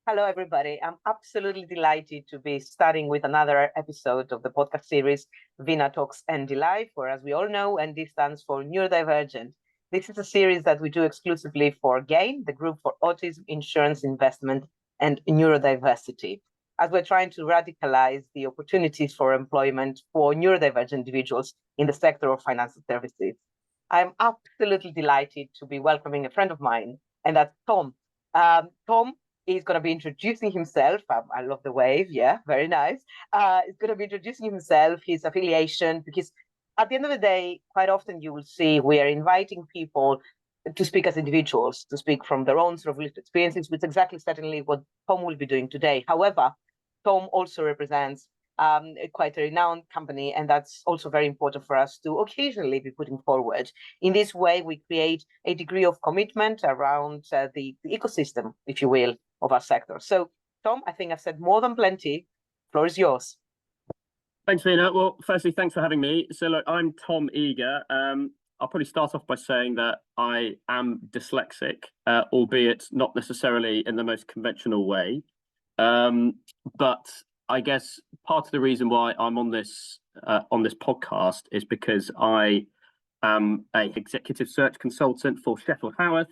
Hello, everybody. I'm absolutely delighted to be starting with another episode of the podcast series, Vina Talks ND Life, where, as we all know, ND stands for Neurodivergent. This is a series that we do exclusively for GAIN, the Group for Autism, Insurance, Investment, and Neurodiversity, as we're trying to radicalize the opportunities for employment for neurodivergent individuals in the sector of financial services. I'm absolutely delighted to be welcoming a friend of mine, and that's Tom. Tom is going to be introducing himself. I love the wave. Yeah, very nice. He's going to be introducing himself, his affiliation, because at the end of the day, quite often you will see we are inviting people to speak as individuals, to speak from their own sort of lived experiences, which is exactly certainly what Tom will be doing today. However, Tom also represents quite a renowned company, and that's also very important for us to occasionally be putting forward. In this way, we create a degree of commitment around the ecosystem, if you will, of our sector. So, Tom, I think I've said more than plenty. Floor is yours. Thanks, Vina. Well, firstly, thanks for having me. So, look, I'm Tom Eagar. I'll probably start off by saying that I am dyslexic, albeit not necessarily in the most conventional way. But I guess part of the reason why I'm on this podcast is because I am an executive search consultant for Sheffield Haworth.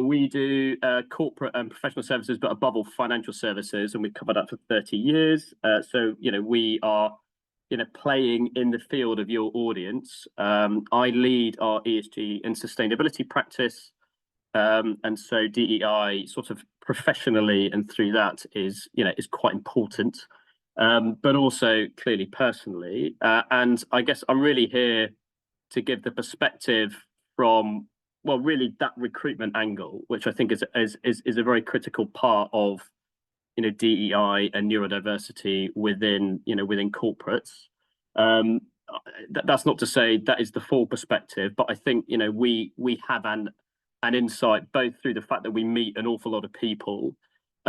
We do corporate and professional services, but above all, financial services, and we've covered that for 30 years. So, we are, playing in the field of your audience. I lead our ESG and sustainability practice. And so DEI sort of professionally and through that is quite important, but also clearly personally. And I guess I'm really here to give the perspective from, well, really that recruitment angle, which I think is a very critical part of, DEI and neurodiversity within corporates. That's not to say that is the full perspective, but I think, we have an insight both through the fact that we meet an awful lot of people.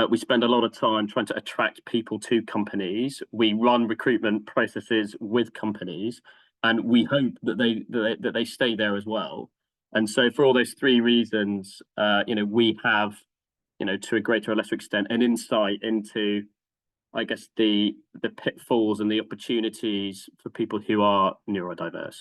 We spend a lot of time trying to attract people to companies. We run recruitment processes with companies, and we hope that they stay there as well. And so for all those three reasons, we have, to a greater or lesser extent, an insight into, I guess, the pitfalls and the opportunities for people who are neurodiverse.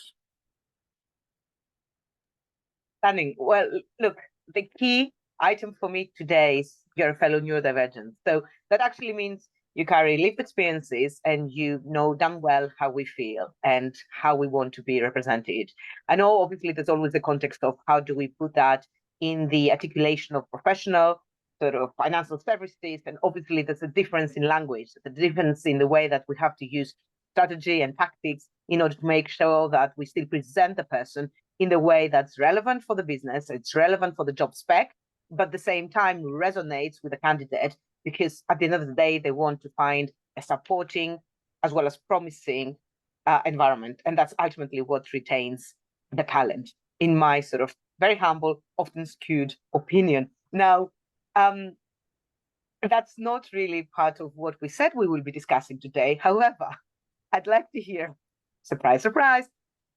Stunning. Well, look, the key item for me today is you're a fellow neurodivergent. So that actually means you carry lived experiences and you know damn well how we feel and how we want to be represented. I know obviously there's always the context of how do we put that in the articulation of professional sort of financial services, and obviously there's a difference in language, the difference in the way that we have to use strategy and tactics in order to make sure that we still present the person in the way that's relevant for the business, it's relevant for the job spec, but at the same time resonates with the candidate, because at the end of the day, they want to find a supporting as well as promising environment. And that's ultimately what retains the talent, in my sort of very humble, often skewed opinion. Now, that's not really part of what we said we will be discussing today. However, I'd like to hear, surprise, surprise,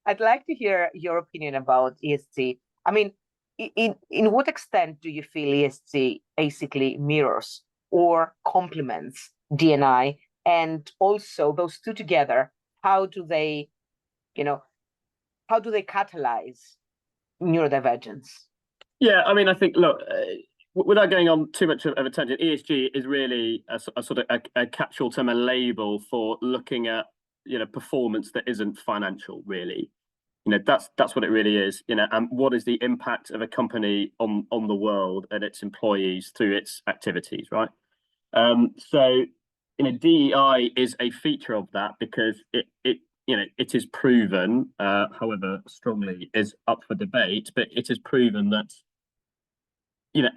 I'd like to hear your opinion about ESG. I mean, in what extent do you feel ESG basically mirrors or complements D&I? And also those two together, how do they catalyze neurodivergence? Yeah, I mean, I think, look, without going on too much of a tangent, ESG is really a sort of a catch-all term, a label for looking at, performance that isn't financial, really. That's what it really is, and what is the impact of a company on the world and its employees through its activities, right? So, DEI is a feature of that because it is proven, however strongly is up for debate, but it is proven that,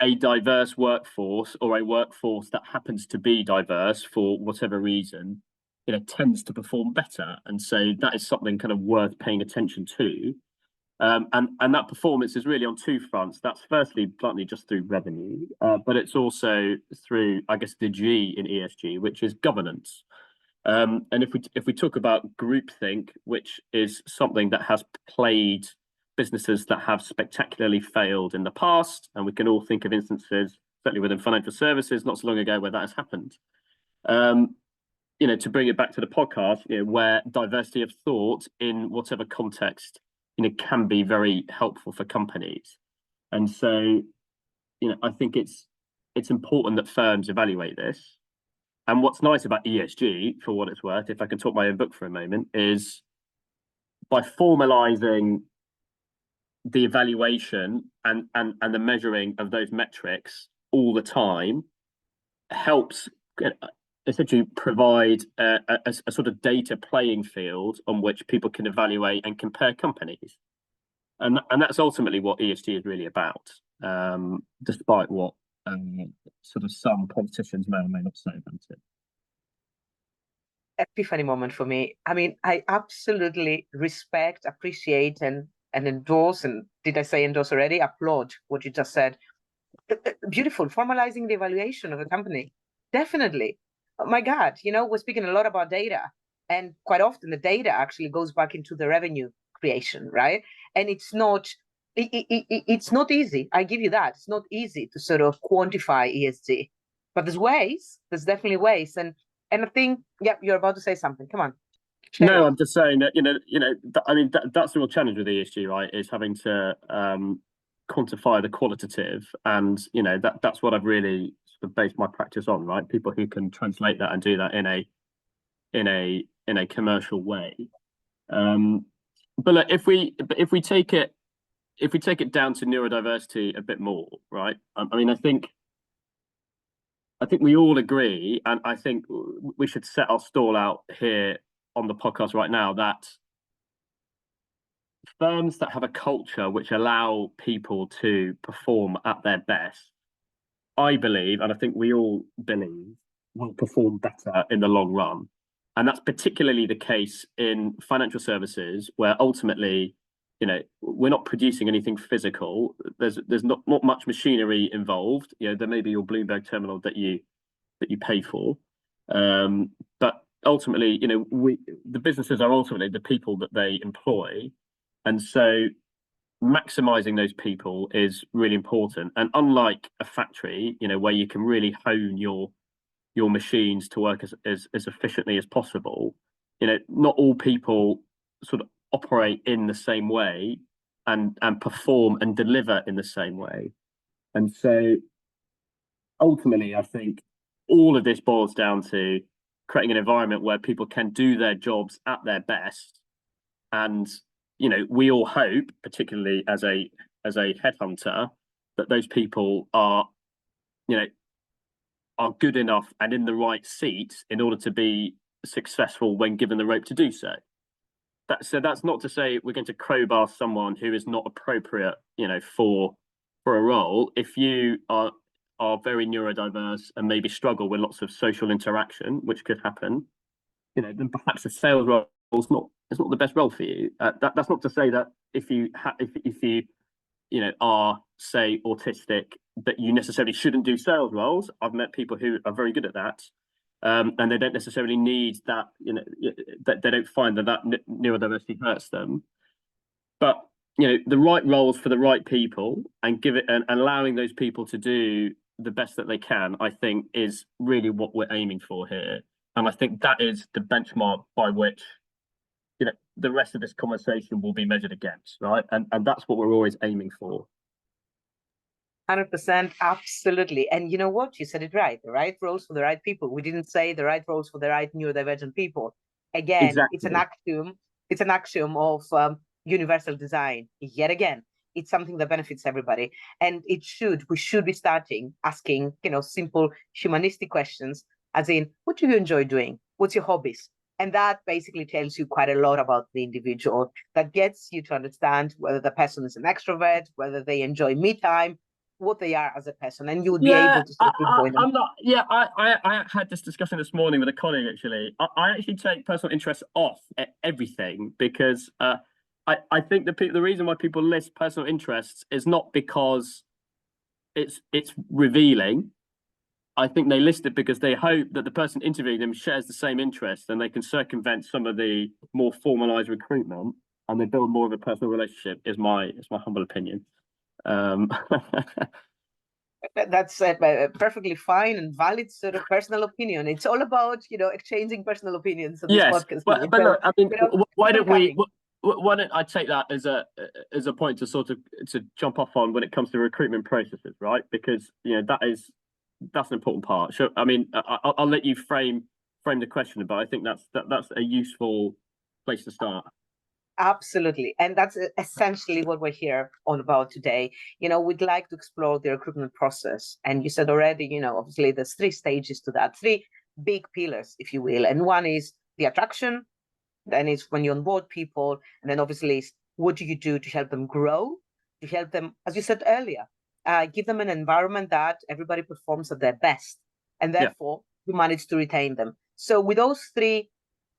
a diverse workforce, or a workforce that happens to be diverse for whatever reason, tends to perform better. And so that is something kind of worth paying attention to. And that performance is really on two fronts. That's firstly, bluntly, just through revenue, but it's also through, I guess, the G in ESG, which is governance. And if we talk about groupthink, which is something that has plagued businesses that have spectacularly failed in the past, and we can all think of instances certainly within financial services, not so long ago, where that has happened. To bring it back to the podcast, where diversity of thought in whatever context, can be very helpful for companies. And so, I think it's important that firms evaluate this. And what's nice about ESG, for what it's worth, if I can talk my own book for a moment, is by formalizing the evaluation and the measuring of those metrics all the time helps essentially provide a sort of data playing field on which people can evaluate and compare companies. And that's ultimately what ESG is really about, despite what sort of some politicians may or may not say about it. Epiphany moment for me. I mean, I absolutely respect, appreciate, and endorse, and did I say endorse already? Applaud what you just said. Beautiful, formalizing the evaluation of a company. Definitely. Oh my God, we're speaking a lot about data, and quite often the data actually goes back into the revenue creation, right? And it's not easy. I give you that. It's not easy to sort of quantify ESG, but there's definitely ways. And I think, yeah, you're about to say something. Come on. No, I'm just saying that, I mean, that's the real challenge with ESG, right? Is having to quantify the qualitative, and that's what I've really sort of based my practice on, right? People who can translate that and do that in a commercial way. But look, if we take it down to neurodiversity a bit more, right? I mean, I think we all agree, and I think we should set our stall out here on the podcast right now, that firms that have a culture which allow people to perform at their best, I believe, and I think we all believe, will perform better in the long run. And that's particularly the case in financial services, where ultimately, we're not producing anything physical. There's not much machinery involved. There may be your Bloomberg terminal that you pay for, but ultimately, the businesses are ultimately the people that they employ, and so maximizing those people is really important. And unlike a factory, where you can really hone your machines to work as efficiently as possible, not all people sort of operate in the same way and perform and deliver in the same way. And so ultimately, I think all of this boils down to creating an environment where people can do their jobs at their best. And we all hope, particularly as a headhunter, that those people are good enough and in the right seats in order to be successful when given the rope to do so. That's not to say we're going to crowbar someone who is not appropriate, for a role. If you are very neurodiverse and maybe struggle with lots of social interaction, which could happen, then perhaps a sales role is not the best role for you. That's not to say that if you are, say, autistic, that you necessarily shouldn't do sales roles. I've met people who are very good at that, and they don't necessarily need that. That they don't find that neurodiversity hurts them. But the right roles for the right people, and allowing those people to do the best that they can, I think, is really what we're aiming for here. And I think that is the benchmark by which the rest of this conversation will be measured against, right? And that's what we're always aiming for. 100%, absolutely. And you know what? You said it right. The right roles for the right people. We didn't say the right roles for the right neurodivergent people. Again, exactly. It's an axiom of universal design. Yet again, it's something that benefits everybody. And we should be starting asking, simple humanistic questions, as in, what do you enjoy doing? What's your hobbies? And that basically tells you quite a lot about the individual. That gets you to understand whether the person is an extrovert, whether they enjoy me time, what they are as a person, and you would be able to sort of pinpoint them. I had this discussion this morning with a colleague, actually. I actually take personal interest off everything, because I think the reason why people list personal interests is not because it's revealing. I think they list it because they hope that the person interviewing them shares the same interest, and they can circumvent some of the more formalized recruitment, and they build more of a personal relationship. Is my humble opinion. That's a perfectly fine and valid sort of personal opinion. It's all about, exchanging personal opinions on this Yes, podcast. but So, look, I mean, why keep on don't we? coming. Why don't I take that as a point to sort of to jump off on when it comes to recruitment processes, right? Because that's an important part. So, I mean, I'll let you frame the question, but I think that's a useful place to start. Absolutely. And that's essentially what we're here on about today. We'd like to explore the recruitment process. And you said already, obviously there's three stages to that, three big pillars, if you will. And one is the attraction, then it's when you onboard people, and then obviously what do you do to help them grow, to help them, as you said earlier, give them an environment that everybody performs at their best, and Yeah. therefore you manage to retain them. So with those three,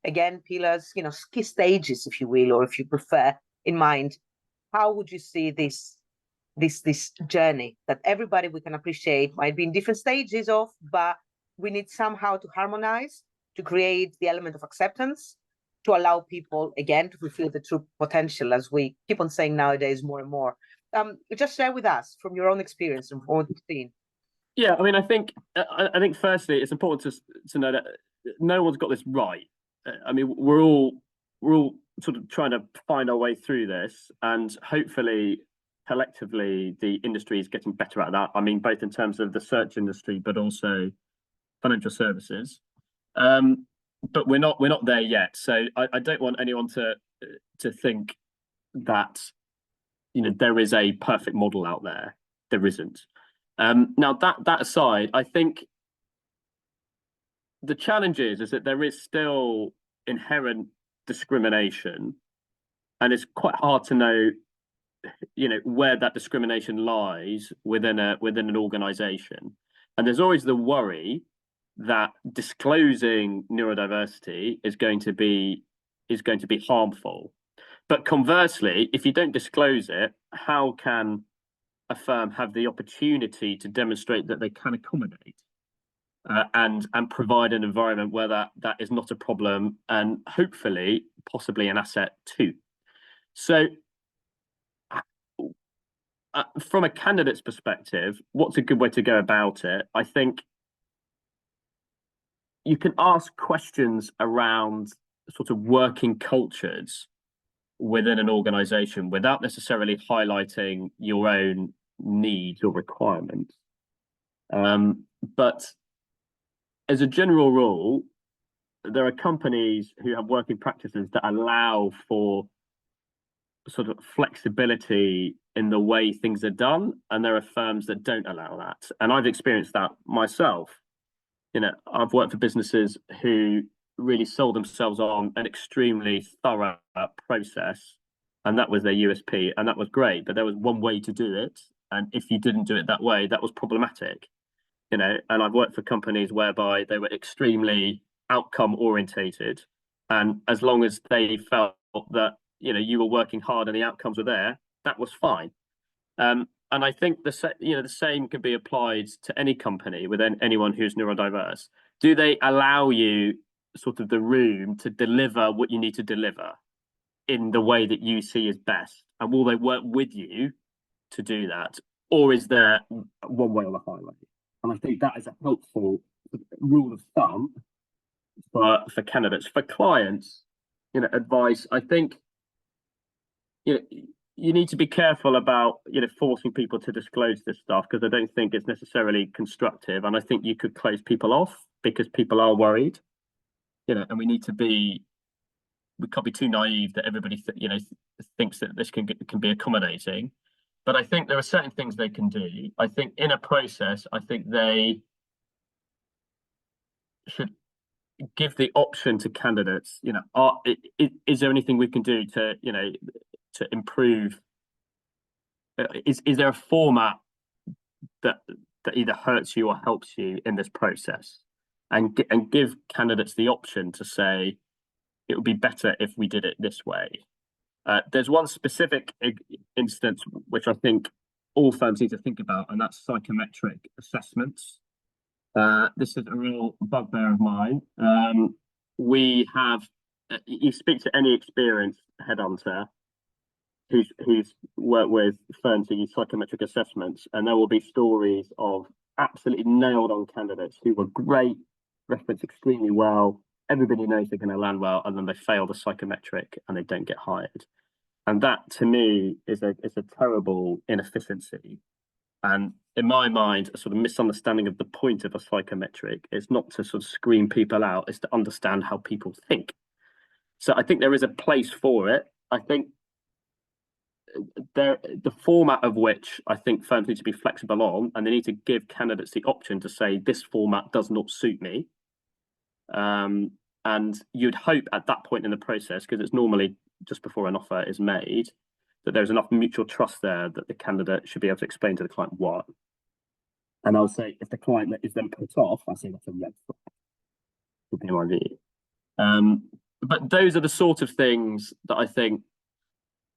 again, pillars, key stages, if you will, or if you prefer, in mind, how would you see this journey that everybody we can appreciate might be in different stages of, but we need somehow to harmonize to create the element of acceptance, to allow people again to fulfill the true potential, as we keep on saying nowadays more and more. Just share with us from your own experience and from what you've seen. Yeah, I mean, I think firstly, it's important to know that no one's got this right. I mean, we're all sort of trying to find our way through this, and hopefully, collectively, the industry is getting better at that. I mean, both in terms of the search industry, but also financial services. But we're not there yet. So I don't want anyone to think that there is a perfect model out there. There isn't. Now that aside, I think the challenge is that there is still inherent discrimination, and it's quite hard to know, where that discrimination lies within an organization. And there's always the worry that disclosing neurodiversity is going to be harmful. But conversely, if you don't disclose it, how can a firm have the opportunity to demonstrate that they can accommodate and provide an environment where that is not a problem and hopefully possibly an asset too? So from a candidate's perspective, what's a good way to go about it? I think you can ask questions around sort of working cultures within an organization without necessarily highlighting your own needs or requirements. But as a general rule, there are companies who have working practices that allow for sort of flexibility in the way things are done, and there are firms that don't allow that. And I've experienced that myself. I've worked for businesses who really sold themselves on an extremely thorough process, and that was their USP, and that was great. But there was one way to do it, and if you didn't do it that way, that was problematic. And I've worked for companies whereby they were extremely outcome orientated, and as long as they felt that you were working hard and the outcomes were there, that was fine. And I think the same could be applied to any company with anyone who's neurodiverse. Do they allow you sort of the room to deliver what you need to deliver in the way that you see as best? And will they work with you to do that? Or is there one way or the highway? And I think that is a helpful rule of thumb for candidates. For clients, advice, I think, you need to be careful about forcing people to disclose this stuff, because I don't think it's necessarily constructive, and I think you could close people off because people are worried, and we can't be too naive that everybody thinks that this can be accommodating. But I think there are certain things they can do. I think in a process, I think they should give the option to candidates. Is there anything we can do to improve? Is there a format that either hurts you or helps you in this process? And give candidates the option to say it would be better if we did it this way. There's one specific instance which I think all firms need to think about, and that's psychometric assessments. This is a real bugbear of mine. We have, you speak to any experienced headhunter, who's worked with firms who use psychometric assessments, and there will be stories of absolutely nailed on candidates who were great, reference extremely well. Everybody knows they're going to land well, and then they fail the psychometric and they don't get hired. And that, to me, is a terrible inefficiency. And in my mind, a sort of misunderstanding of the point of a psychometric is not to sort of screen people out, it's to understand how people think. So I think there is a place for it. I think the format of which I think firms need to be flexible on, and they need to give candidates the option to say, this format does not suit me. And you'd hope at that point in the process, because it's normally just before an offer is made, that there's enough mutual trust there that the candidate should be able to explain to the client why. And I would say if the client is then put off, I say that's a red flag, would be my view. But those are the sort of things that I think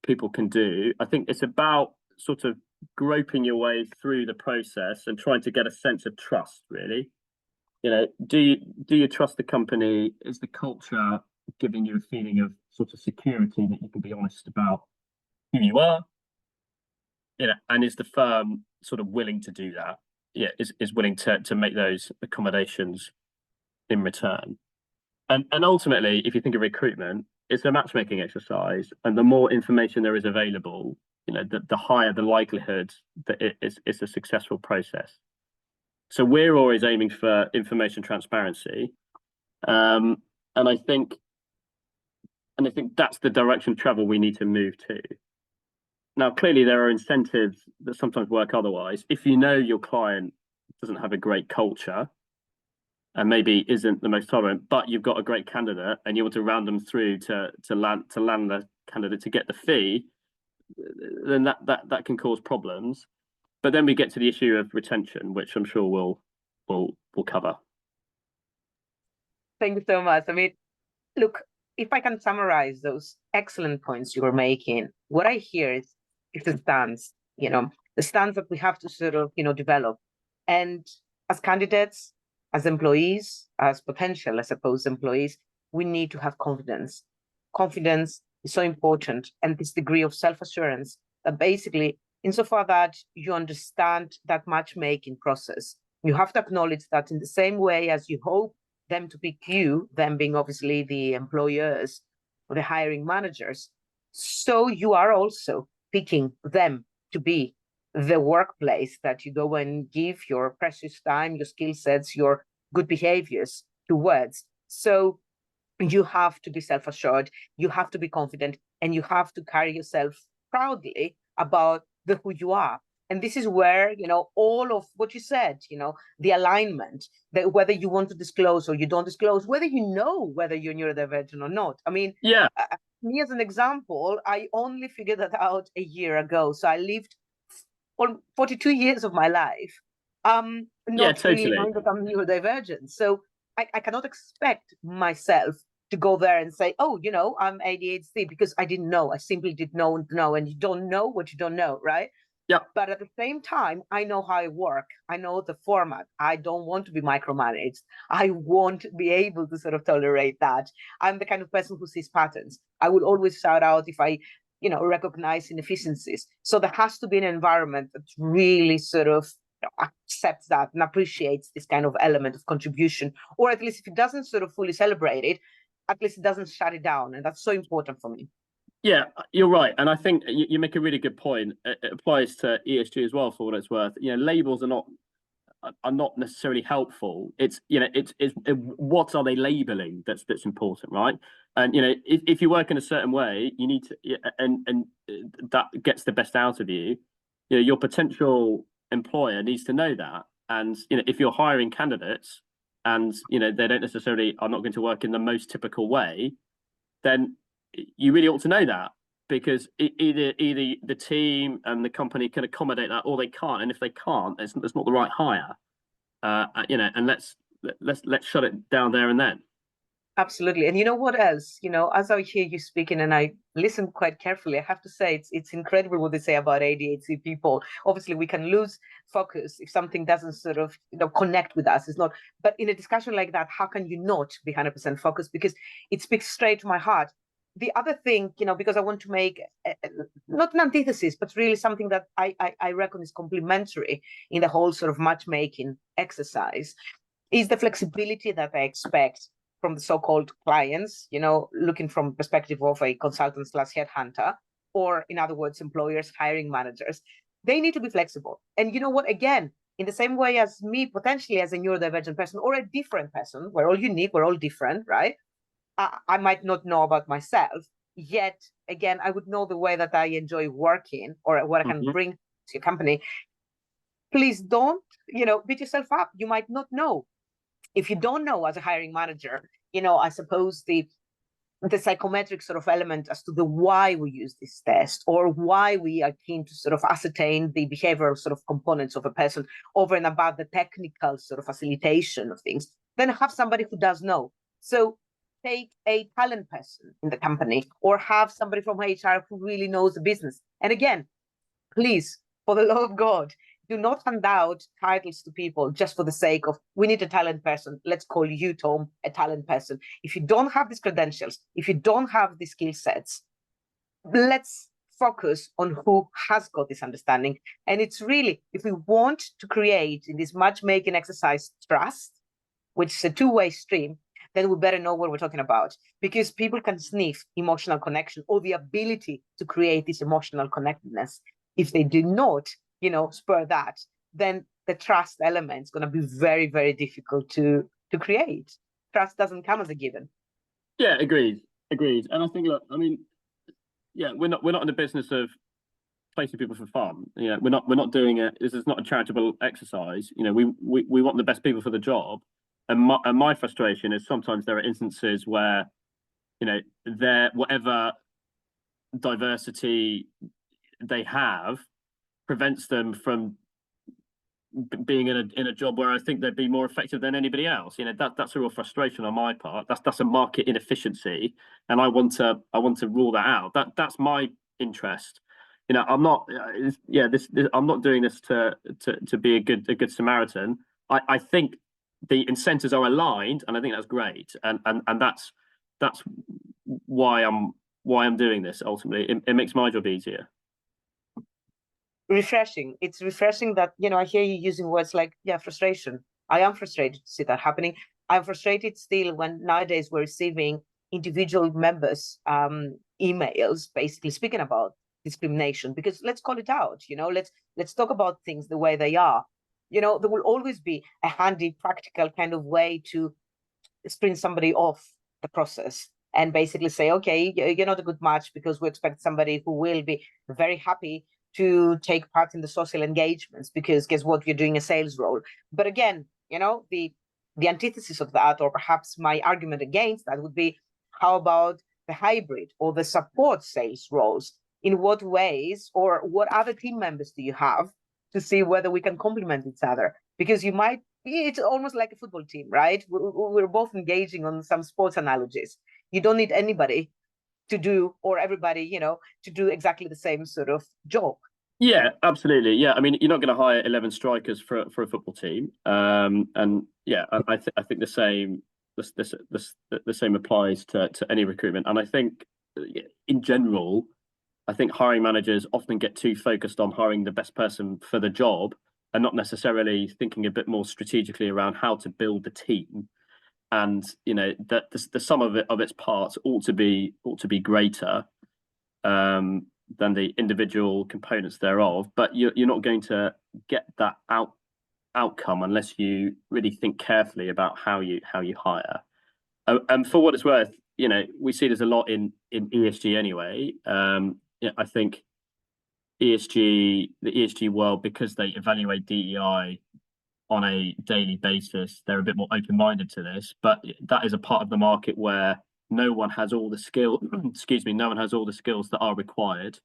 people can do. I think it's about sort of groping your way through the process and trying to get a sense of trust, really. You know, do you trust the company? Is the culture giving you a feeling of sort of security that you can be honest about who you are? You know, and is the firm sort of willing to do that? Yeah, is willing to make those accommodations in return. And ultimately, if you think of recruitment, it's a matchmaking exercise, and the more information there is available, you know, the higher the likelihood that it's a successful process. So we're always aiming for information transparency, and I think that's the direction of travel we need to move to. Now, clearly, there are incentives that sometimes work otherwise. If you know your client doesn't have a great culture and maybe isn't the most tolerant, but you've got a great candidate and you want to round them through to land the candidate to get the fee, then that can cause problems. But then we get to the issue of retention, which I'm sure we'll cover. Thank you so much. I mean, look, if I can summarize those excellent points you were making, what I hear is the stance, you know, the stance that we have to sort of, you know, develop. And as candidates, as employees, as potential, I suppose, employees, we need to have confidence. Confidence is so important, and this degree of self-assurance that basically, insofar that you understand that matchmaking process, you have to acknowledge that in the same way as you hope them to pick you, them being obviously the employers or the hiring managers, so you are also picking them to be the workplace that you go and give your precious time, your skill sets, your good behaviors towards. So you have to be self-assured, you have to be confident, and you have to carry yourself proudly about who you are. And this is where, you know, all of what you said, you know, the alignment, that whether you want to disclose or you don't disclose, whether you know whether you're neurodivergent or not. I mean, yeah, me as an example, I only figured that out a year ago. So I lived 42 years of my life not really knowing that I'm neurodivergent. So I cannot expect myself to go there and say, oh, you know, I'm ADHD, because I didn't know. I simply did not know. And you don't know what you don't know, right? Yeah. But at the same time, I know how I work. I know the format. I don't want to be micromanaged. I won't be able to sort of tolerate that. I'm the kind of person who sees patterns. I will always shout out if I, you know, recognize inefficiencies. So there has to be an environment that really sort of accepts that and appreciates this kind of element of contribution, or at least if it doesn't sort of fully celebrate it, at least it doesn't shut it down. And that's so important for me. Yeah, you're right. And I think you make a really good point. It applies to ESG as well, for what it's worth. You know, labels are not necessarily helpful. It's, you know, it's what are they labeling that's important, right? And, you know, if you work in a certain way, you need to, and that gets the best out of you. You know, your potential employer needs to know that. And, you know, if you're hiring candidates and, you know, they don't necessarily are not going to work in the most typical way, then you really ought to know that, because either the team and the company can accommodate that, or they can't. And if they can't, it's not the right hire. You know, and let's shut it down there and then. Absolutely. And you know what else? You know, as I hear you speaking and I listen quite carefully, I have to say it's incredible what they say about ADHD people. Obviously, we can lose focus if something doesn't sort of, you know, connect with us. It's not. But in a discussion like that, how can you not be 100% focused? Because it speaks straight to my heart. the other thing, because I want to make not an antithesis, but really something that I reckon is complementary in the whole sort of matchmaking exercise, is the flexibility that I expect from the so-called clients, looking from the perspective of a consultant slash headhunter, or in other words, employers, hiring managers. They need to be flexible. And you know what, again, in the same way as me, potentially as a neurodivergent person or a different person, we're all unique, we're all different, right? I might not know about myself, yet again, I would know the way that I enjoy working or what I can bring to your company. Please don't, beat yourself up. You might not know. If you don't know as a hiring manager, I suppose the psychometric sort of element as to the why we use this test, or why we are keen to sort of ascertain the behavioral sort of components of a person over and above the technical sort of facilitation of things, then have somebody who does know. So take a talent person in the company, or have somebody from HR who really knows the business. And again, please, for the love of God, do not hand out titles to people just for the sake of, we need a talent person. Let's call you, Tom, a talent person. If you don't have these credentials, if you don't have the skill sets, let's focus on who has got this understanding. And it's really, if we want to create in this matchmaking exercise trust, which is a two-way stream, then we better know what we're talking about, because people can sniff emotional connection or the ability to create this emotional connectedness. If they do not, spur that, then the trust element is going to be very, very difficult to create. Trust doesn't come as a given. Yeah, agreed. And I think, look, I mean, yeah, we're not in the business of placing people for fun. We're not doing it. This is not a charitable exercise. We want the best people for the job. And my frustration is sometimes there are instances where, their whatever diversity they have prevents them from being in a job where I think they'd be more effective than anybody else. That's a real frustration on my part. That's a market inefficiency, and I want to rule that out. That's my interest. I'm not. I'm not doing this to be a good Samaritan. I think the incentives are aligned, and I think that's great, and that's why I'm doing this. Ultimately, it makes my job easier. Refreshing. It's refreshing that, I hear you using words like, frustration. I am frustrated to see that happening. I'm frustrated still when nowadays we're receiving individual members' emails basically speaking about discrimination, because let's call it out. Let's talk about things the way they are. There will always be a handy, practical kind of way to sprint somebody off the process and basically say, okay, you're not a good match, because we expect somebody who will be very happy to take part in the social engagements, because guess what, you're doing a sales role. But again, the antithesis of that, or perhaps my argument against that, would be, how about the hybrid or the support sales roles? In what ways, or what other team members do you have to see whether we can complement each other? Because it's almost like a football team, right? We're both engaging on some sports analogies. You don't need anybody to do, or everybody, to do exactly the same sort of job. Yeah, absolutely. Yeah, I mean, you're not going to hire 11 strikers for a football team. And yeah, I think the same the same applies to any recruitment. And I think in general, I think hiring managers often get too focused on hiring the best person for the job, and not necessarily thinking a bit more strategically around how to build the team. And that the sum of its parts ought to be greater than the individual components thereof. But you're not going to get that outcome unless you really think carefully about how you hire. And for what it's worth, we see this a lot in ESG anyway. I think the ESG world, because they evaluate DEI on a daily basis, they're a bit more open-minded to this. But that is a part of the market where no one has all the skill. No one has all the skills that are required,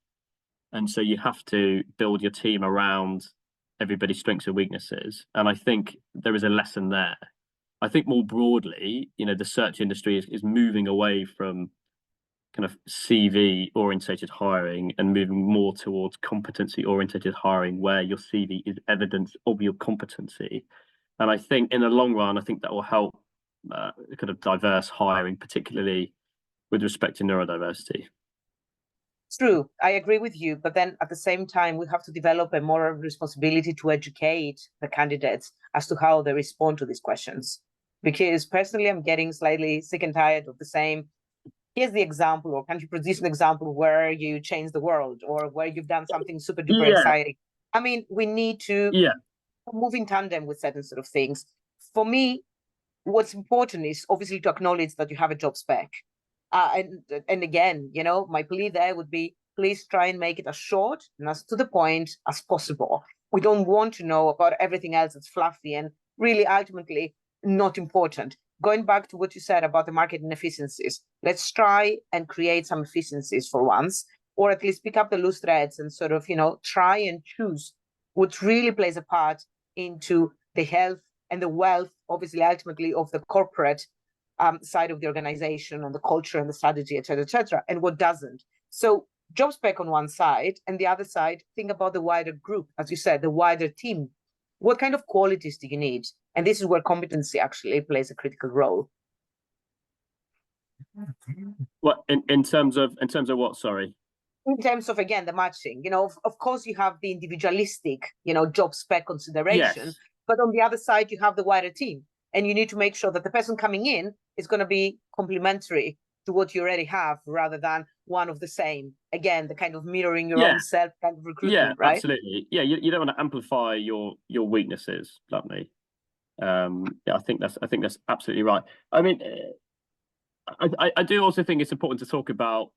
and so you have to build your team around everybody's strengths and weaknesses. And I think there is a lesson there. I think more broadly, the search industry is moving away from kind of CV orientated hiring and moving more towards competency orientated hiring, where your CV is evidence of your competency. And I think in the long run, I think that will help kind of diverse hiring, particularly with respect to neurodiversity. True, I agree with you. But then at the same time, we have to develop a moral responsibility to educate the candidates as to how they respond to these questions. Because personally, I'm getting slightly sick and tired of the same. Here's the example, or can you produce an example where you change the world or where you've done something super duper exciting? I mean, we need to move in tandem with certain sort of things. For me, what's important is obviously to acknowledge that you have a job spec. And again, you know, my plea there would be, please try and make it as short and as to the point as possible. We don't want to know about everything else that's fluffy and really ultimately not important. Going back to what you said about the market inefficiencies, let's try and create some efficiencies for once, or at least pick up the loose threads and sort of, you know, try and choose what really plays a part into the health and the wealth, obviously, ultimately, of the corporate side of the organization, on the culture and the strategy, et cetera, and what doesn't. So job spec on one side, and the other side, think about the wider group, as you said, the wider team. What kind of qualities do you need? And this is where competency actually plays a critical role. What in terms of what? Sorry. In terms of, again, the matching, you know, of course you have the individualistic, you know, job spec consideration, but on the other side you have the wider team. And you need to make sure that the person coming in is going to be complementary to what you already have, rather than one of the same. Again, the kind of mirroring your own self kind of recruitment, right? Absolutely. Yeah, you don't want to amplify your weaknesses, bluntly. I think that's absolutely right. I mean, I do also think it's important to talk about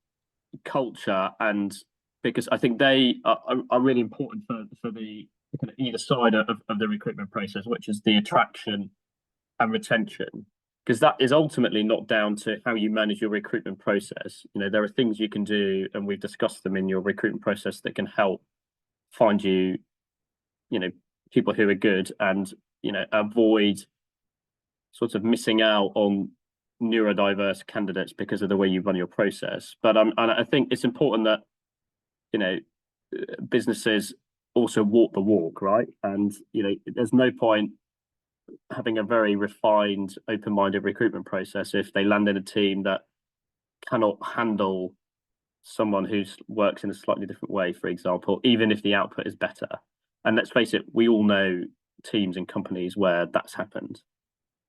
culture, and because I think they are really important for the kind of either side of the recruitment process, which is the attraction and retention, because that is ultimately not down to how you manage your recruitment process. You know, there are things you can do, and we've discussed them in your recruitment process, that can help find you, you know, people who are good, and, you know, avoid sort of missing out on neurodiverse candidates because of the way you run your process. But and I think it's important that, you know, businesses also walk the walk, right? And, you know, there's no point having a very refined, open-minded recruitment process if they land in a team that cannot handle someone who works in a slightly different way, for example, even if the output is better. And let's face it, we all know teams and companies where that's happened.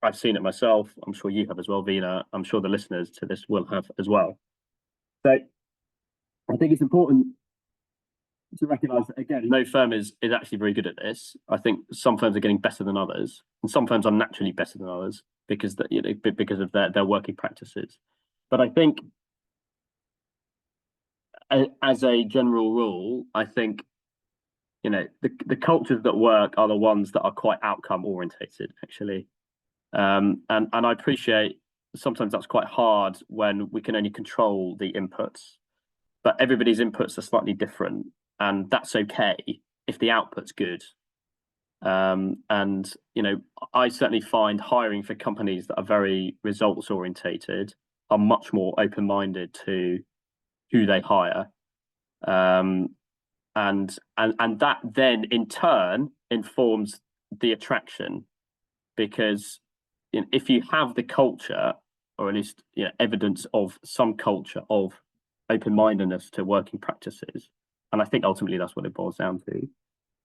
I've seen it myself. I'm sure you have as well, Vina. I'm sure the listeners to this will have as well. So I think it's important to recognise that, again, no firm is actually very good at this. I think some firms are getting better than others, and some firms are naturally better than others because because of their working practices. But I think, as a general rule, I think, you know, the cultures that work are the ones that are quite outcome orientated, actually. And I appreciate sometimes that's quite hard when we can only control the inputs, but everybody's inputs are slightly different, and that's okay if the output's good. And, you know, I certainly find hiring for companies that are very results orientated are much more open-minded to who they hire. And that then in turn informs the attraction, because, you know, if you have the culture, or at least, you know, evidence of some culture of open-mindedness to working practices, and I think ultimately that's what it boils down to,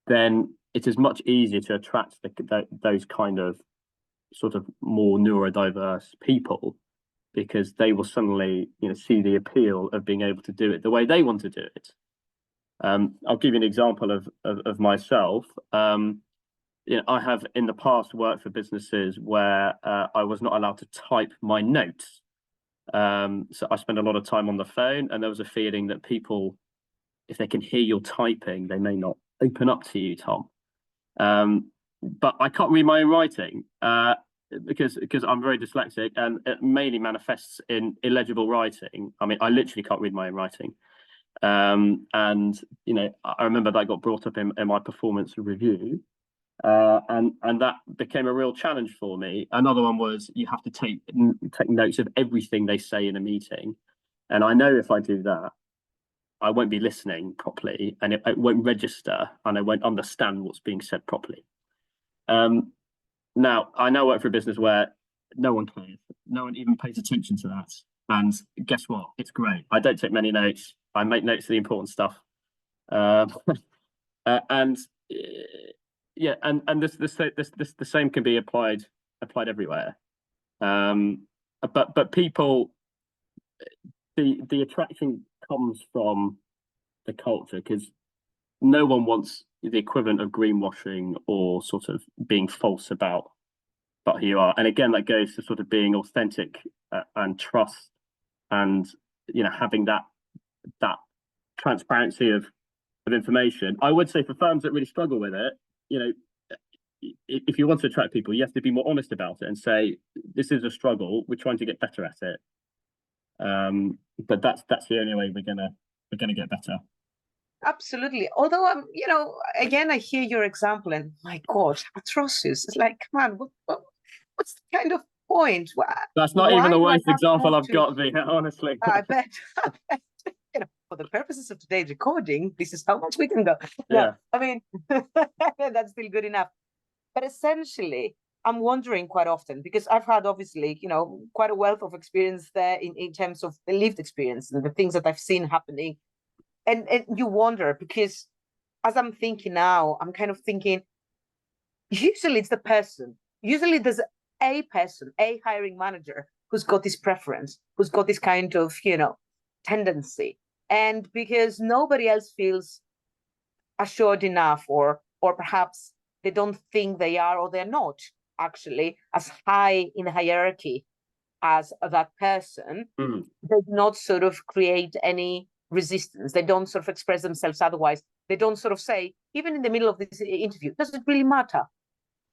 then it is much easier to attract those kind of sort of more neurodiverse people, because they will suddenly, you know, see the appeal of being able to do it the way they want to do it. I'll give you an example of myself. You know, I have in the past worked for businesses where I was not allowed to type my notes. So I spend a lot of time on the phone, and there was a feeling that people, if they can hear your typing, they may not open up to you, Tom. But I can't read my own writing because I'm very dyslexic, and it mainly manifests in illegible writing. I mean, I literally can't read my own writing. And, you know, I remember that got brought up in my performance review. And that became a real challenge for me. Another one was you have to take notes of everything they say in a meeting. And I know if I do that, I won't be listening properly, and it won't register, and I won't understand what's being said properly. Now, I now work for a business where no one cares. No one even pays attention to that. And guess what? It's great. I don't take many notes. I make notes of the important stuff. Um, and yeah, and the same can be applied everywhere. But people, the attraction comes from the culture, because no one wants the equivalent of greenwashing or sort of being false about who you are. And again, that goes to sort of being authentic and trust, and having that transparency of information. I would say for firms that really struggle with it, if you want to attract people, you have to be more honest about it and say, this is a struggle, we're trying to get better at it. But that's the only way we're gonna get better. Absolutely. Although, again, I hear your example, and my God, atrocious. It's like, come on, what's the kind of point? That's not even the worst example I've got, Vina, honestly. I bet. For the purposes of today's recording, this is how much we can go. Yeah. No, I mean, that's still good enough. But essentially, I'm wondering quite often, because I've had, obviously, quite a wealth of experience there in terms of the lived experience and the things that I've seen happening. And you wonder, because as I'm thinking now, I'm kind of thinking, usually it's the person. Usually there's a person, a hiring manager who's got this preference, who's got this kind of, tendency. And because nobody else feels assured enough, or perhaps they don't think they are, or they're not actually as high in the hierarchy as that person, they do not sort of create any resistance. They don't sort of express themselves otherwise. They don't sort of say, even in the middle of this interview, does it really matter?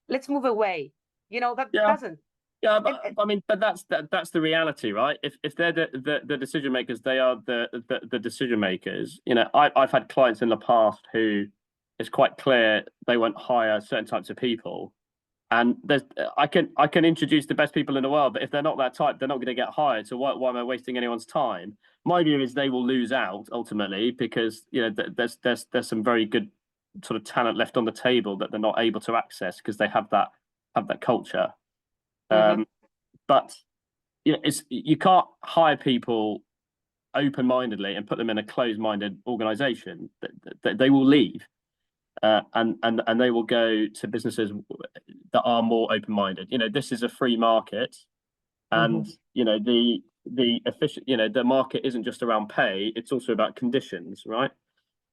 Let's move away. That doesn't. Yeah, but I mean, but that's the reality, right? If they're the decision makers, they are the decision makers. I've had clients in the past who it's quite clear they won't hire certain types of people, and I can introduce the best people in the world, but if they're not that type, they're not going to get hired. So why am I wasting anyone's time? My view is they will lose out ultimately, because there's some very good sort of talent left on the table that they're not able to access because they have that culture. But you can't hire people open-mindedly and put them in a closed-minded organization. They will leave, and they will go to businesses that are more open-minded. This is a free market, and the efficient, the market isn't just around pay; it's also about conditions, right?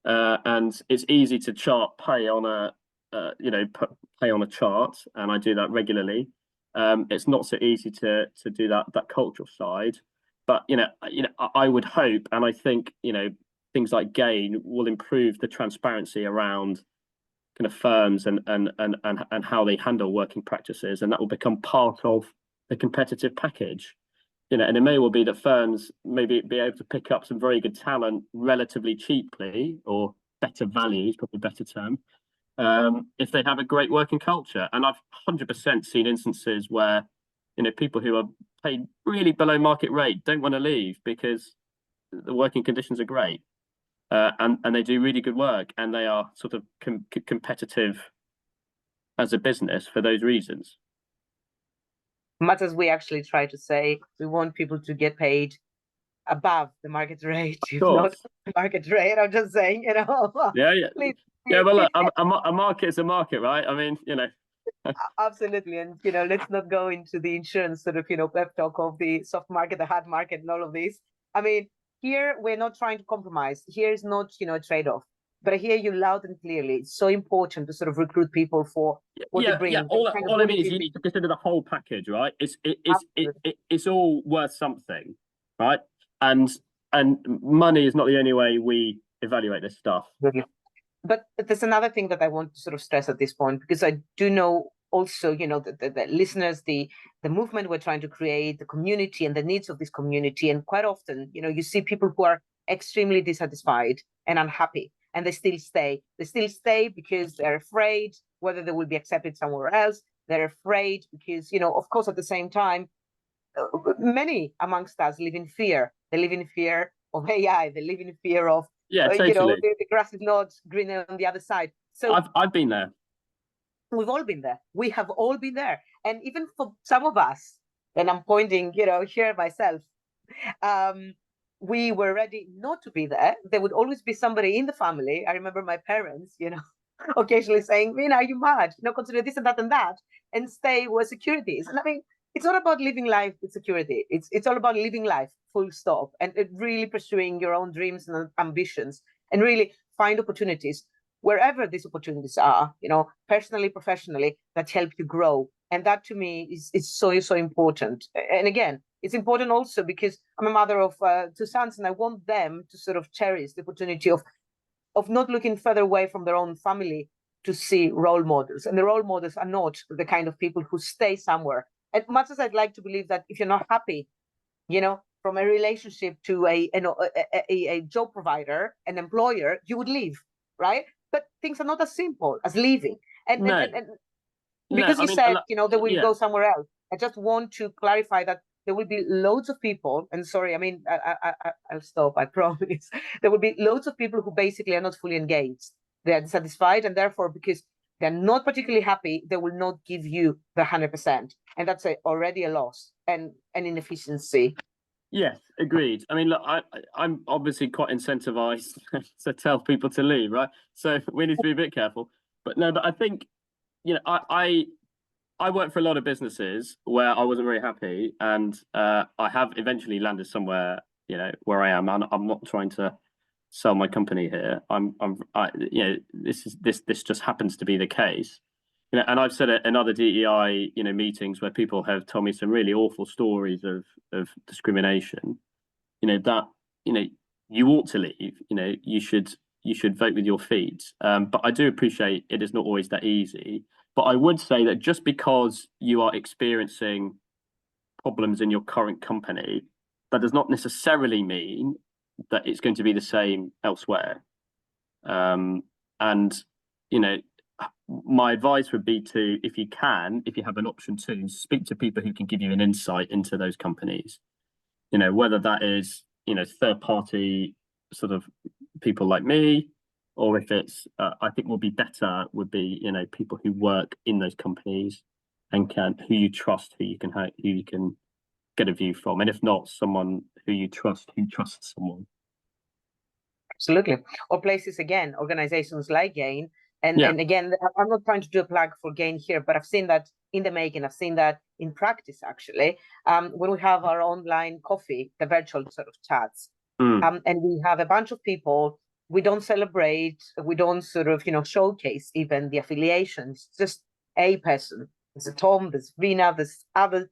And it's easy to chart pay on a pay on a chart, and I do that regularly. It's not so easy to do that cultural side, but I would hope, and I think things like GAIN will improve the transparency around kind of firms and how they handle working practices, and that will become part of the competitive package. And it may well be that firms maybe be able to pick up some very good talent relatively cheaply, or better value is probably a better term, if they have a great working culture. And I've 100% seen instances where people who are paid really below market rate don't want to leave because the working conditions are great, and they do really good work, and they are sort of competitive as a business for those reasons. Much as we actually try to say, we want people to get paid above the market rate, if not the market rate. I'm just saying, Yeah. Please. Yeah, but look, a market is a market, right? I mean, Absolutely. And, let's not go into the insurance sort of, pep talk of the soft market, the hard market, and all of this. I mean, here we're not trying to compromise. Here is not, a trade-off. But I hear you loud and clearly. It's so important to sort of recruit people for what they bring. Yeah. All I mean is you need to consider the whole package, right? It's all worth something, right? And money is not the only way we evaluate this stuff. But there's another thing that I want to sort of stress at this point, because I do know also, the listeners, the movement we're trying to create, the community and the needs of this community. And quite often, you see people who are extremely dissatisfied and unhappy, and they still stay. They still stay because they're afraid whether they will be accepted somewhere else. They're afraid because, of course, at the same time, many amongst us live in fear. They live in fear of AI. They live in fear of, totally. The grass is not greener on the other side. So I've been there. We've all been there. We have all been there. And even for some of us, and I'm pointing, here myself, we were ready not to be there. There would always be somebody in the family. I remember my parents, occasionally saying, Vina, are you mad? Consider this and that and that, and stay where security is. And I mean, it's not about living life with security. It's all about living life, full stop, and really pursuing your own dreams and ambitions, and really find opportunities wherever these opportunities are, personally, professionally, that help you grow. And that to me is so important. And again, it's important also because I'm a mother of 2 sons, and I want them to sort of cherish the opportunity of not looking further away from their own family to see role models. And the role models are not the kind of people who stay somewhere. As much as I'd like to believe that if you're not happy, from a relationship to a job provider, an employer, you would leave, right? But things are not as simple as leaving. And, No. and because No, you said, they will yeah. go somewhere else. I just want to clarify that there will be loads of people, and sorry, I'll stop, I promise. There will be loads of people who basically are not fully engaged. They are dissatisfied, and therefore, because they're not particularly happy, they will not give you the 100%. And that's already a loss and an inefficiency. Yes, agreed. I mean, look, I'm obviously quite incentivized to tell people to leave, right? So we need to be a bit careful. But no, but I think, I worked for a lot of businesses where I wasn't very happy, and I have eventually landed somewhere, where I am. I'm not trying to sell my company here. This just happens to be the case. And I've said it in other DEI, meetings where people have told me some really awful stories of discrimination. That you ought to leave. You should vote with your feet. But I do appreciate it is not always that easy. But I would say that just because you are experiencing problems in your current company, that does not necessarily mean that it's going to be the same elsewhere. And my advice would be to, if you have an option to, speak to people who can give you an insight into those companies. Whether that is, third party sort of people like me, or if it's, I think would be people who work in those companies and who you trust, who you can get a view from. And if not, someone who you trust, who trusts someone. Absolutely. Or places, again, organizations like GAIN. And again, I'm not trying to do a plug for GAIN here, but I've seen that in the making. I've seen that in practice, actually. When we have our online coffee, the virtual sort of chats, and we have a bunch of people, we don't celebrate, we don't sort of, showcase even the affiliations, just a person. There's a Tom, there's Vina, there's others,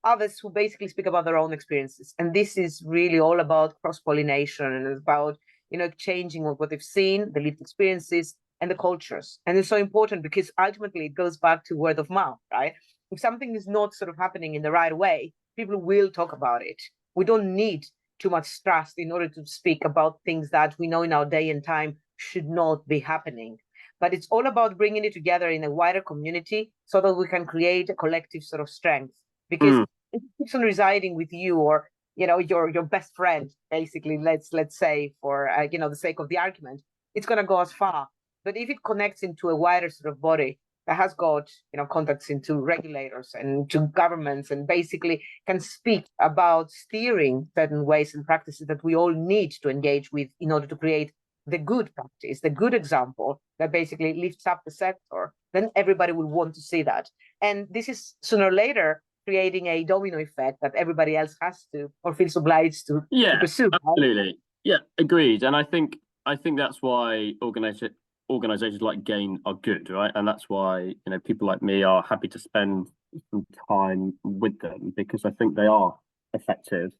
others who basically speak about their own experiences. And this is really all about cross-pollination, and it's about, exchanging of what they've seen, the lived experiences, and the cultures. And it's so important because ultimately it goes back to word of mouth, right? If something is not sort of happening in the right way, people will talk about it. We don't need too much trust in order to speak about things that we know in our day and time should not be happening. But it's all about bringing it together in a wider community so that we can create a collective sort of strength. Because if it keeps on residing with you, or your best friend, basically, let's say for the sake of the argument, it's going to go as far. But if it connects into a wider sort of body that has got contacts into regulators and to governments, and basically can speak about steering certain ways and practices that we all need to engage with in order to create the good practice, the good example that basically lifts up the sector, then everybody will want to see that. And this is sooner or later creating a domino effect that everybody else has to, or feels obliged to pursue. Absolutely. Right? Yeah, agreed. And I think that's why organizations like GAIN are good, right? And that's why people like me are happy to spend some time with them, because I think they are effective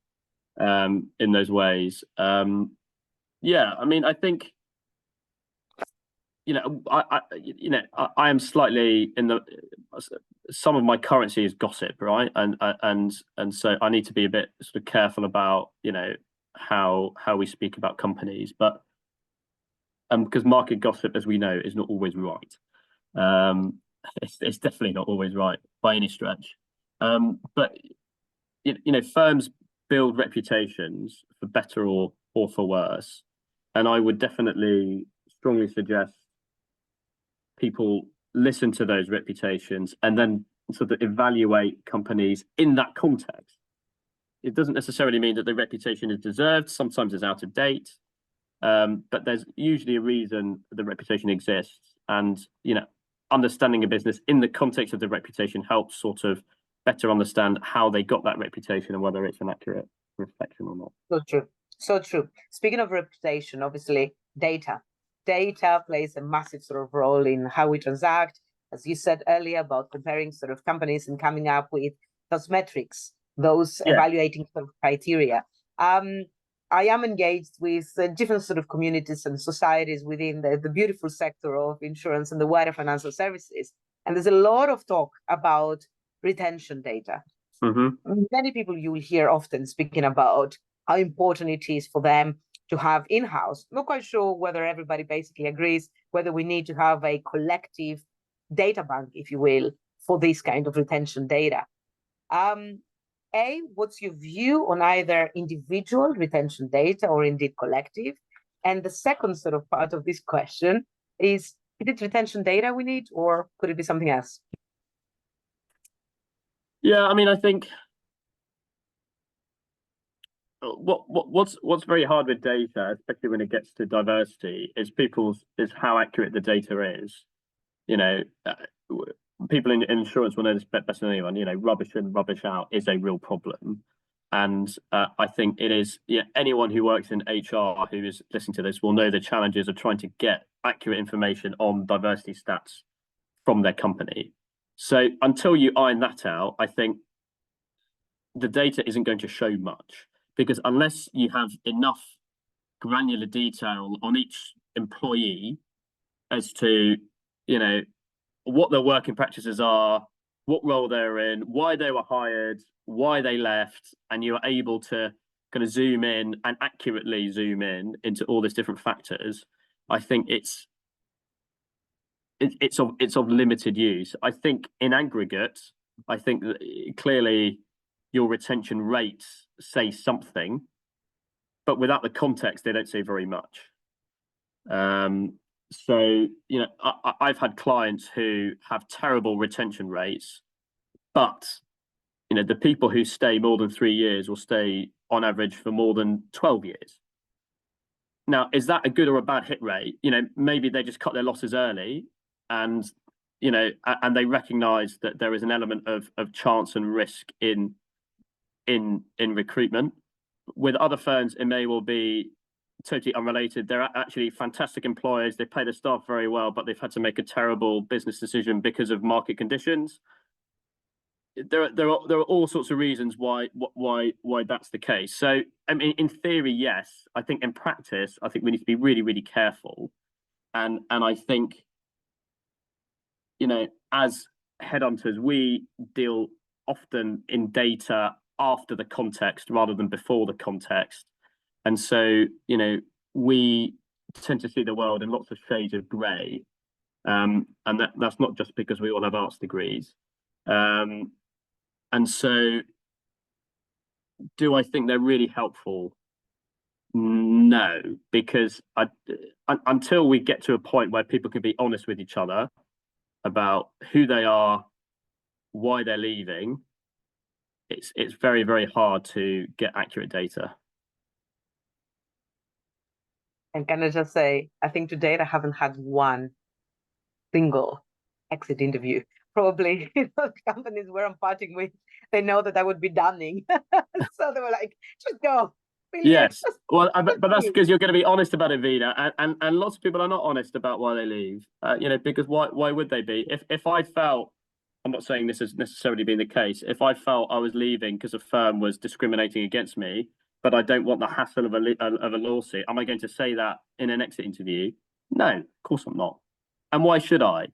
in those ways. I mean, I think I am slightly in the, some of my currency is gossip, right? And so I need to be a bit sort of careful about how we speak about companies, but because market gossip, as we know, is not always right. It's definitely not always right by any stretch. But firms build reputations for better or for worse, and I would definitely strongly suggest people listen to those reputations and then sort of evaluate companies in that context. it doesn't necessarily mean that the reputation is deserved. Sometimes it's out of date, but there's usually a reason the reputation exists. And, understanding a business in the context of the reputation helps sort of better understand how they got that reputation and whether it's an accurate reflection or not. So true. So true. Speaking of reputation, obviously, data plays a massive sort of role in how we transact. As you said earlier about comparing sort of companies and coming up with those metrics, those evaluating sort of criteria. I am engaged with different sort of communities and societies within the beautiful sector of insurance and the wider financial services. And there's a lot of talk about retention data. Mm-hmm. Many people you will hear often speaking about how important it is for them to have in-house. Not quite sure whether everybody basically agrees, whether we need to have a collective data bank, if you will, for this kind of retention data. What's your view on either individual retention data or indeed collective? And the second sort of part of this question is it retention data we need, or could it be something else? Yeah, I mean, I think what's very hard with data, especially when it gets to diversity, is how accurate the data is. People in insurance will know this better than anyone. Rubbish in, rubbish out is a real problem. And I think it is, anyone who works in HR who is listening to this will know the challenges of trying to get accurate information on diversity stats from their company. So until you iron that out, I think the data isn't going to show much, because unless you have enough granular detail on each employee as to, what their working practices are, what role they're in, why they were hired, why they left, and you're able to kind of zoom in and accurately zoom in into all these different factors, I think it's of limited use. I think in aggregate, I think that clearly your retention rates say something, but without the context, they don't say very much. So, I've had clients who have terrible retention rates, but, the people who stay more than 3 years will stay on average for more than 12 years. Now, is that a good or a bad hit rate? Maybe they just cut their losses early and, and they recognize that there is an element of chance and risk in recruitment. With other firms, it may well be totally unrelated. They're actually fantastic employers. They pay their staff very well, but they've had to make a terrible business decision because of market conditions. There are all sorts of reasons why that's the case. So, I mean, in theory, yes. I think in practice, I think we need to be really, really careful. And I think, as headhunters, we deal often in data after the context rather than before the context. And so, we tend to see the world in lots of shades of grey. And that's not just because we all have arts degrees. And so, do I think they're really helpful? No, because until we get to a point where people can be honest with each other about who they are, why they're leaving, it's very, very hard to get accurate data. And can I just say, I think to date I haven't had one single exit interview. Probably companies where I'm parting with, they know that I would be dunning. So they were like, just go. Yes. Well, but that's because you're going to be honest about it, Vina. And lots of people are not honest about why they leave. Because why would they be? If I felt, I'm not saying this has necessarily been the case, if I felt I was leaving because a firm was discriminating against me, but I don't want the hassle of a lawsuit, am I going to say that in an exit interview? No, of course I'm not. And why should I?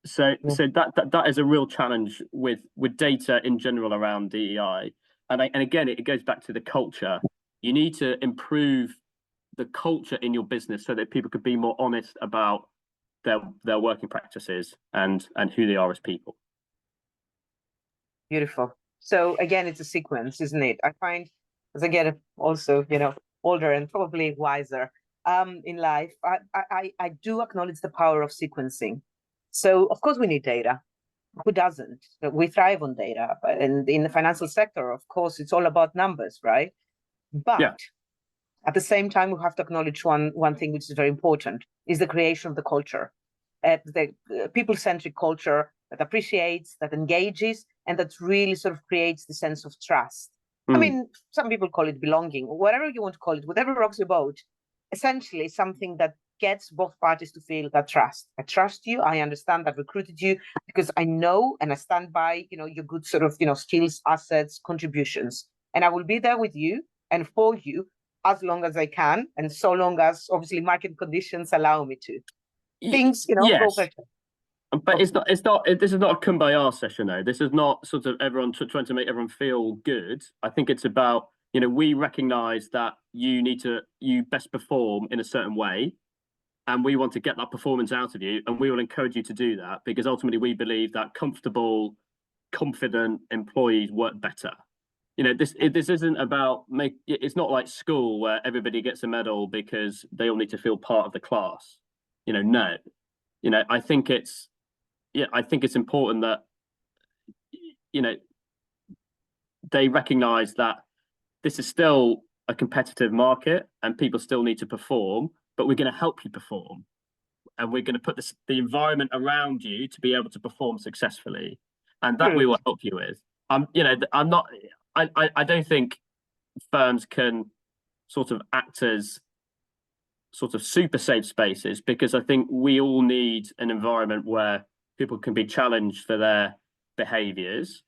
So that is a real challenge with data in general around DEI. And again, it goes back to the culture. You need to improve the culture in your business so that people could be more honest about their working practices and who they are as people. Beautiful. So again, it's a sequence, isn't it? I find as I get also, older and probably wiser in life, I do acknowledge the power of sequencing. So of course we need data. who doesn't? We thrive on data, and in the financial sector, of course, it's all about numbers, right? But Yeah. at the same time, we have to acknowledge one thing which is very important, is the creation of the culture, the people-centric culture that appreciates, that engages, and that really sort of creates the sense of trust. I mean, some people call it belonging, or whatever you want to call it, whatever rocks your boat, essentially something that gets both parties to feel that trust. I trust you, I understand, I've recruited you because I know and I stand by, your good sort of, skills, assets, contributions. And I will be there with you and for you as long as I can, and so long as obviously market conditions allow me to. Things, yes. go But it's not. This is not a kumbaya session, though. This is not sort of everyone trying to make everyone feel good. I think it's about, we recognise that you best perform in a certain way, and we want to get that performance out of you, and we will encourage you to do that because ultimately we believe that comfortable, confident employees work better. This isn't about it's not like school where everybody gets a medal because they all need to feel part of the class. No. I think it's important that they recognize that this is still a competitive market and people still need to perform, but we're going to help you perform, and we're going to put the environment around you to be able to perform successfully, and that we will help you with. I don't think firms can sort of act as sort of super safe spaces, because I think we all need an environment where people can be challenged for their behaviors.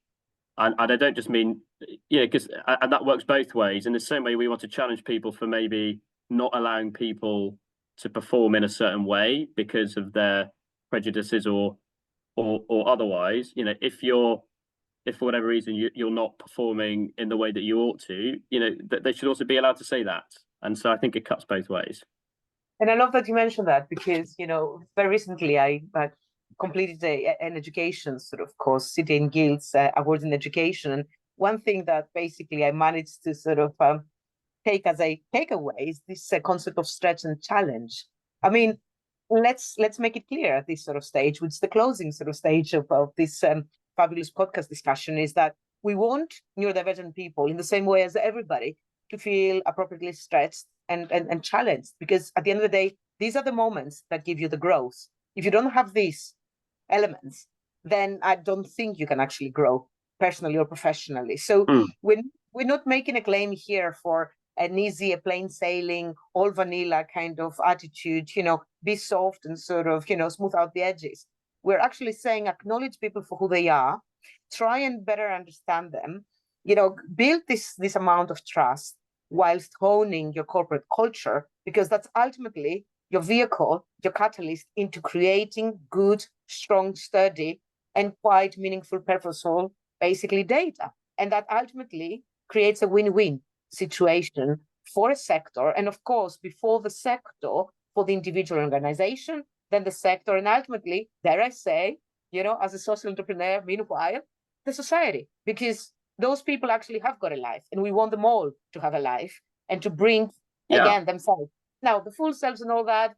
And I don't just mean, because and that works both ways. In the same way, we want to challenge people for maybe not allowing people to perform in a certain way because of their prejudices or otherwise. If for whatever reason you're not performing in the way that you ought to, they should also be allowed to say that. And so I think it cuts both ways. And I love that you mentioned that because, very recently I completed an education sort of course, City and Guilds Awards in Education. And one thing that basically I managed to sort of take as a takeaway is this concept of stretch and challenge. I mean, let's make it clear at this sort of stage, which is the closing sort of stage of this fabulous podcast discussion, is that we want neurodivergent people in the same way as everybody to feel appropriately stretched and challenged, because at the end of the day, these are the moments that give you the growth. If you don't have these elements, then I don't think you can actually grow personally or professionally. So we're not making a claim here for an easy, a plain sailing, all vanilla kind of attitude, be soft and sort of, smooth out the edges. We're actually saying acknowledge people for who they are, try and better understand them, build this amount of trust whilst honing your corporate culture, because that's ultimately your vehicle, your catalyst into creating good, strong, sturdy, and quite meaningful, purposeful, basically data. And that ultimately creates a win-win situation for a sector. And of course, before the sector, for the individual organization, then the sector, and ultimately, dare I say, as a social entrepreneur, meanwhile, the society, because those people actually have got a life, and we want them all to have a life and to bring again themselves. Now, the full selves and all that,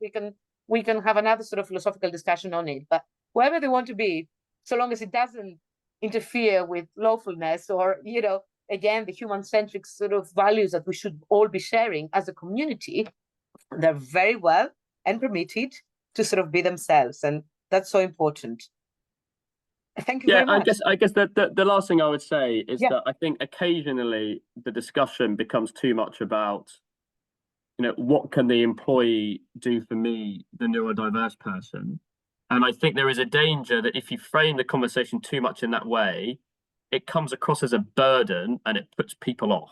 we can have another sort of philosophical discussion on it. But whoever they want to be, so long as it doesn't interfere with lawfulness or, again, the human-centric sort of values that we should all be sharing as a community, they're very well and permitted to sort of be themselves. And that's so important. Thank you very much. I guess the last thing I would say is that I think occasionally the discussion becomes too much about, what can the employee do for me, the neurodiverse person? And I think there is a danger that if you frame the conversation too much in that way, it comes across as a burden and it puts people off.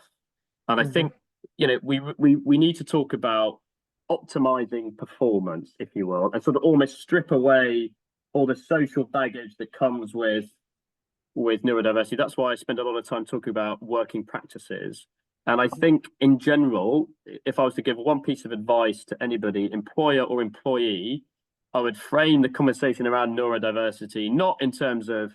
And I think, we need to talk about optimizing performance, if you will, and sort of almost strip away all the social baggage that comes with neurodiversity. That's why I spend a lot of time talking about working practices. And I think in general, if I was to give one piece of advice to anybody, employer or employee, I would frame the conversation around neurodiversity, not in terms of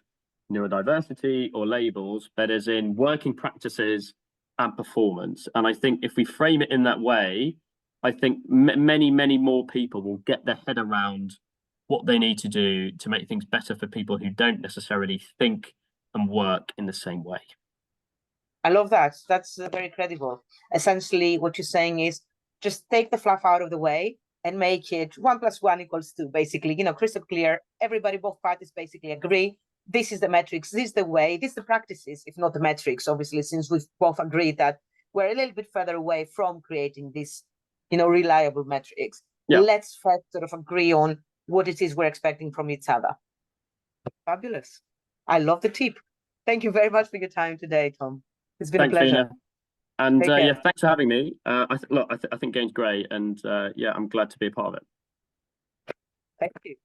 neurodiversity or labels, but as in working practices and performance. And I think if we frame it in that way, I think many, many more people will get their head around what they need to do to make things better for people who don't necessarily think and work in the same way. I love that. That's very credible. Essentially, what you're saying is just take the fluff out of the way and make it 1 + 1 = 2, basically, crystal clear. Everybody, both parties basically agree. This is the metrics, this is the way, this is the practices, if not the metrics, obviously, since we've both agreed that we're a little bit further away from creating these, reliable metrics. Yeah. Let's first sort of agree on what it is we're expecting from each other. Fabulous. I love the tip. Thank you very much for your time today, Tom. It's been a pleasure. Vina. And Take care. yeah, thanks for having me. I think Game's great, and yeah, I'm glad to be a part of it. Thank you.